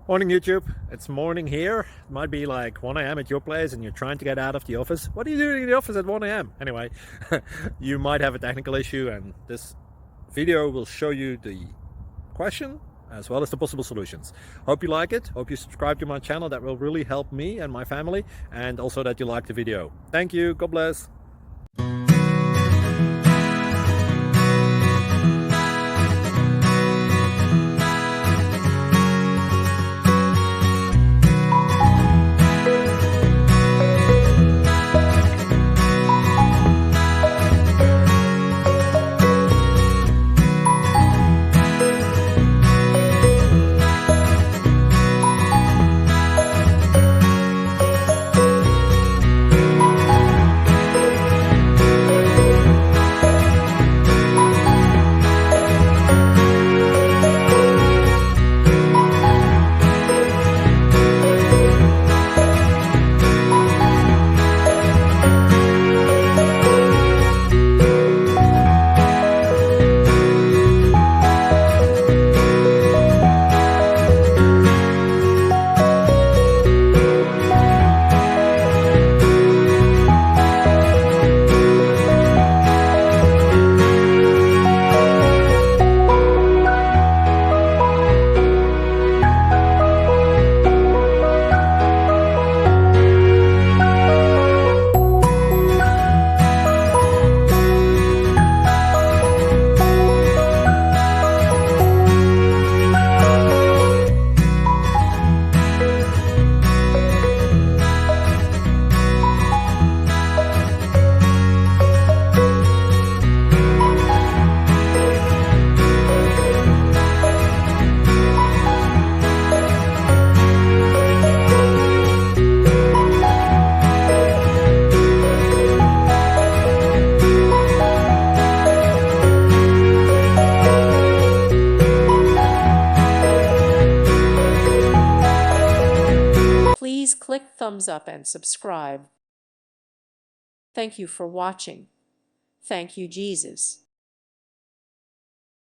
Morning YouTube, it's morning here. It might be like 1 a.m. at your place and you're trying to get out of the office. What are you doing in the office at 1 a.m.? Anyway, you might have a technical issue and this video will show you the question as well as the possible solutions. Hope you like it, hope you subscribe to my channel. That will really help me and my family, and also that you like the video. Thank you, God bless. Please click thumbs up and subscribe. Thank you for watching. Thank you, Jesus.